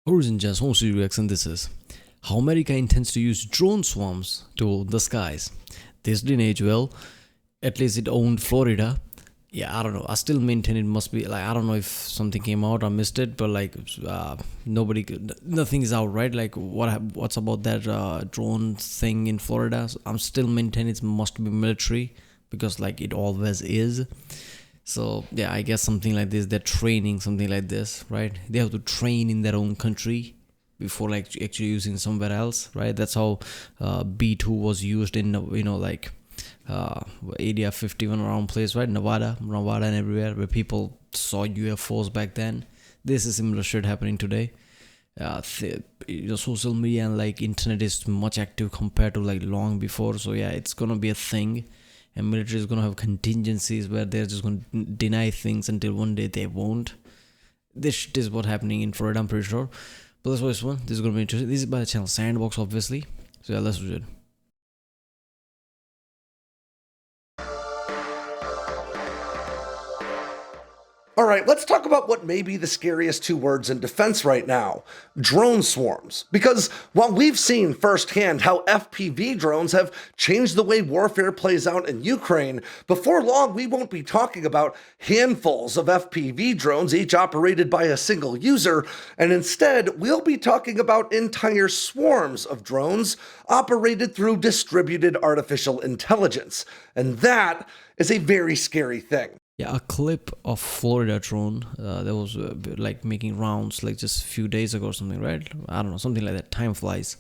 Origin Jazz Home Studio Reaction. This is how America intends to use drone swarms to the skies. This didn't age well. At least it owned Florida. Yeah, I don't know. I still maintain it must be like I don't know if something came out, I missed it, but like nobody, nothing is out, right? Like what's about that drone thing in Florida? So I'm still maintaining it must be military because like it always is. So yeah, I guess something like this. They're training something like this, right? They have to train in their own country before like actually using somewhere else, right? That's how B2 was used in like area 51 around place, right? Nevada and everywhere where people saw UFOs back then. This is similar shit happening today. Social media and like internet is much active compared to like long before. So yeah, it's gonna be a thing, and military is gonna have contingencies where they're just gonna deny things until one day they won't. This shit is what happening in Florida, I'm pretty sure. But let's watch this one. This is gonna be interesting. This is by the channel Sandbox, obviously. So yeah, let's do it. All right, let's talk about what may be the scariest two words in defense right now: drone swarms. Because while we've seen firsthand how FPV drones have changed the way warfare plays out in Ukraine, before long we won't be talking about handfuls of FPV drones, each operated by a single user, and instead we'll be talking about entire swarms of drones operated through distributed artificial intelligence. And that is a very scary thing. Yeah, a clip of Florida drone that was like making rounds like just a few days ago or something, right? I don't know, something like that. Time flies.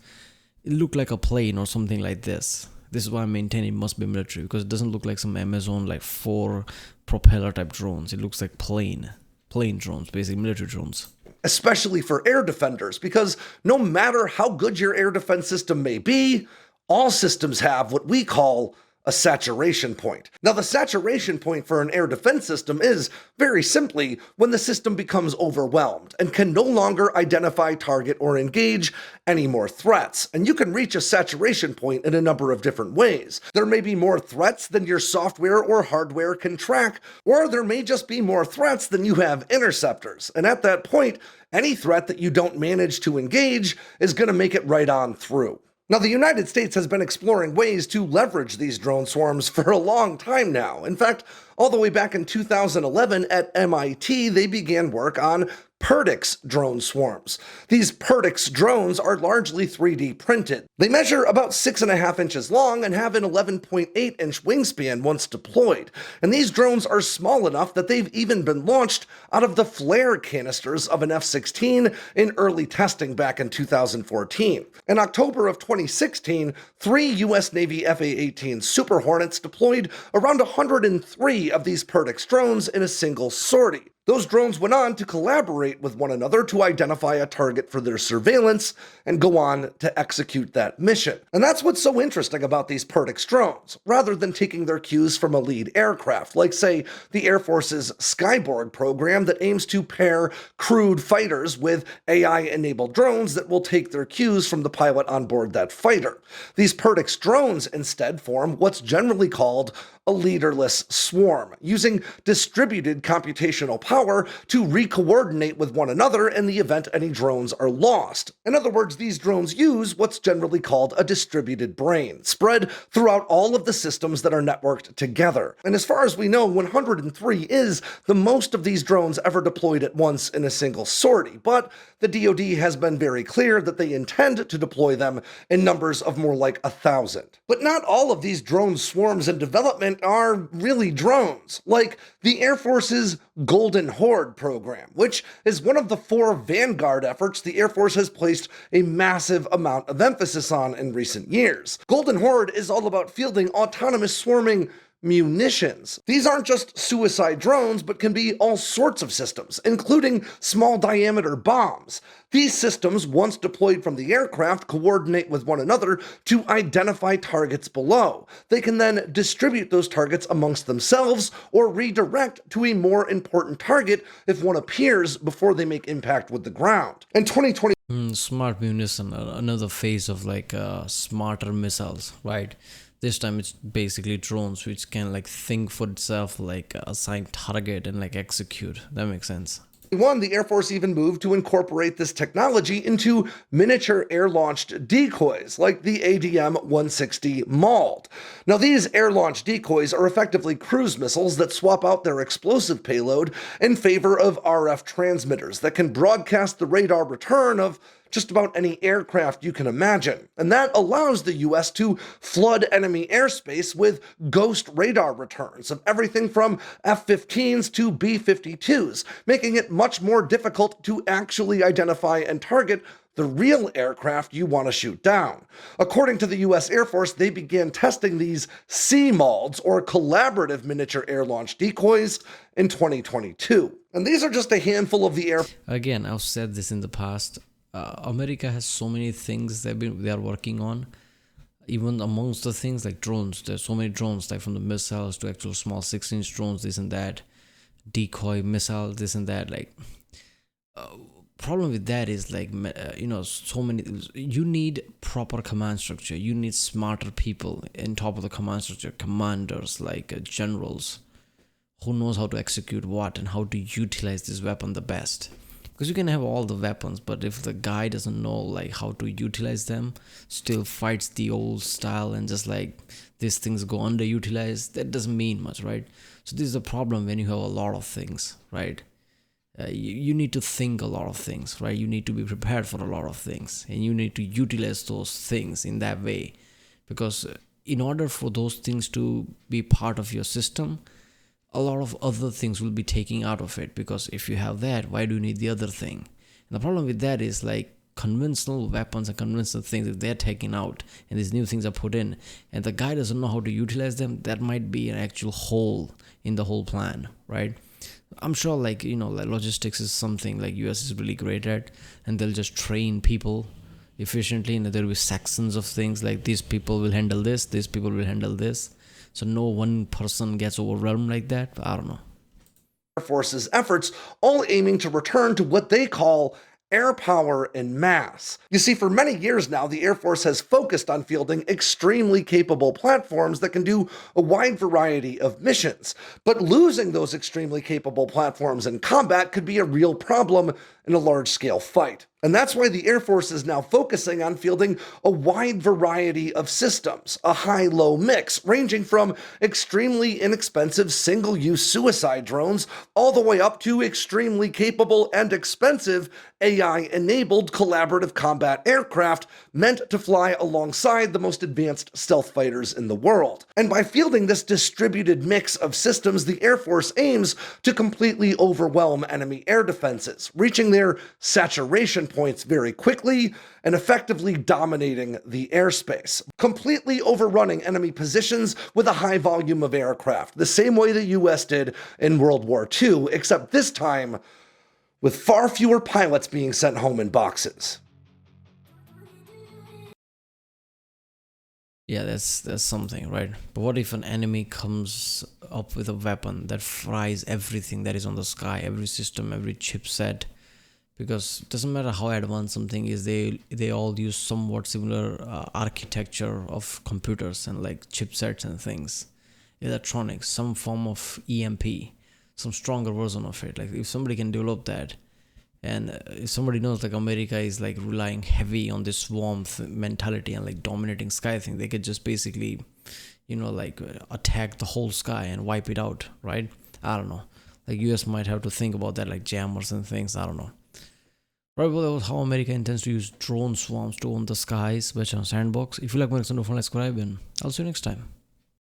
It looked like a plane or something like this. This is why I maintain it must be military, because it doesn't look like some Amazon like 4 propeller type drones. It looks like plane drones, basically military drones. Especially for air defenders, because no matter how good your air defense system may be, all systems have what we call a saturation point. Now, the saturation point for an air defense system is, very simply, when the system becomes overwhelmed and can no longer identify, target, or engage any more threats. And you can reach a saturation point in a number of different ways. There may be more threats than your software or hardware can track, or there may just be more threats than you have interceptors. And at that point, any threat that you don't manage to engage is going to make it right on through. Now, the United States has been exploring ways to leverage these drone swarms for a long time now. In fact, all the way back in 2011 at MIT, they began work on Perdix drone swarms. These Perdix drones are largely 3D printed. They measure about 6.5 inches long and have an 11.8-inch wingspan once deployed. And these drones are small enough that they've even been launched out of the flare canisters of an F-16 in early testing back in 2014. In October of 2016, 3 U.S. Navy F/A-18 Super Hornets deployed around 103 of these Perdix drones in a single sortie. Those drones went on to collaborate with one another to identify a target for their surveillance and go on to execute that mission. And that's what's so interesting about these Perdix drones. Rather than taking their cues from a lead aircraft, like say the Air Force's Skyborg program that aims to pair crewed fighters with AI-enabled drones that will take their cues from the pilot on board that fighter. These Perdix drones instead form what's generally called a leaderless swarm, using distributed computational power to re-coordinate with one another in the event any drones are lost. In other words, these drones use what's generally called a distributed brain, spread throughout all of the systems that are networked together. And as far as we know, 103 is the most of these drones ever deployed at once in a single sortie, but the DoD has been very clear that they intend to deploy them in numbers of more like 1,000. But not all of these drone swarms in development are really drones, like the Air Force's Golden Horde program, which is one of the 4 Vanguard efforts the Air Force has placed a massive amount of emphasis on in recent years. Golden Horde is all about fielding autonomous swarming munitions. These aren't just suicide drones, but can be all sorts of systems, including small diameter bombs. These systems, once deployed from the aircraft, coordinate with one another to identify targets below. They can then distribute those targets amongst themselves or redirect to a more important target if one appears before they make impact with the ground. In 2020, Smart munition, another phase of like smarter missiles, right? This time it's basically drones which can like think for itself, like assign target and like execute. That makes sense. The Air Force even moved to incorporate this technology into miniature air-launched decoys, like the ADM-160 MALD. Now, these air-launched decoys are effectively cruise missiles that swap out their explosive payload in favor of RF transmitters that can broadcast the radar return of just about any aircraft you can imagine. And that allows the US to flood enemy airspace with ghost radar returns of everything from F-15s to B-52s, making it much more difficult to actually identify and target the real aircraft you want to shoot down. According to the US Air Force, they began testing these CMALDs, or collaborative miniature air-launched decoys, in 2022. And these are just a handful of the air... Again, I've said this in the past. America has so many things they are working on. Even amongst the things like drones, there's so many drones, like from the missiles to actual small 6-inch drones, this and that, decoy missile, this and that. Like, problem with that is like, so many. You need proper command structure. You need smarter people in top of the command structure, commanders like generals, who knows how to execute what and how to utilize this weapon the best. Because you can have all the weapons, but if the guy doesn't know like how to utilize them, still fights the old style and just like these things go underutilized, that doesn't mean much, right? So this is a problem when you have a lot of things, right? You need to think a lot of things, right? You need to be prepared for a lot of things, and you need to utilize those things in that way, because in order for those things to be part of your system, a lot of other things will be taken out of it, because if you have that, why do you need the other thing? And the problem with that is like conventional weapons and conventional things, if they're taken out and these new things are put in and the guy doesn't know how to utilize them, that might be an actual hole in the whole plan, right? I'm sure like logistics is something like US is really great at, and they'll just train people efficiently, and there'll be sections of things like these people will handle this, these people will handle this. So no one person gets overwhelmed like that. I don't know. Air Force's efforts, all aiming to return to what they call air power en masse. You see, for many years now, the Air Force has focused on fielding extremely capable platforms that can do a wide variety of missions. But losing those extremely capable platforms in combat could be a real problem in a large-scale fight. And that's why the Air Force is now focusing on fielding a wide variety of systems, a high-low mix, ranging from extremely inexpensive single-use suicide drones all the way up to extremely capable and expensive AI-enabled collaborative combat aircraft meant to fly alongside the most advanced stealth fighters in the world. And by fielding this distributed mix of systems, the Air Force aims to completely overwhelm enemy air defenses, reaching their saturation points very quickly and effectively dominating the airspace, completely overrunning enemy positions with a high volume of aircraft, the same way the US did in World War II, except this time with far fewer pilots being sent home in boxes. Yeah, that's something, right? But what if an enemy comes up with a weapon that fries everything that is on the sky, every system, every chipset? Because it doesn't matter how advanced something is, they all use somewhat similar architecture of computers and like chipsets and things, electronics, some form of EMP, some stronger version of it. Like if somebody can develop that, and if somebody knows like America is like relying heavy on this SWARMS mentality and like dominating sky thing, they could just basically, attack the whole sky and wipe it out, right? I don't know. Like US might have to think about that, like jammers and things. I don't know. Right, well, that was how America intends to use drone swarms to own the skies, which on Sandbox. If you like my content, don't forget to subscribe, and I'll see you next time.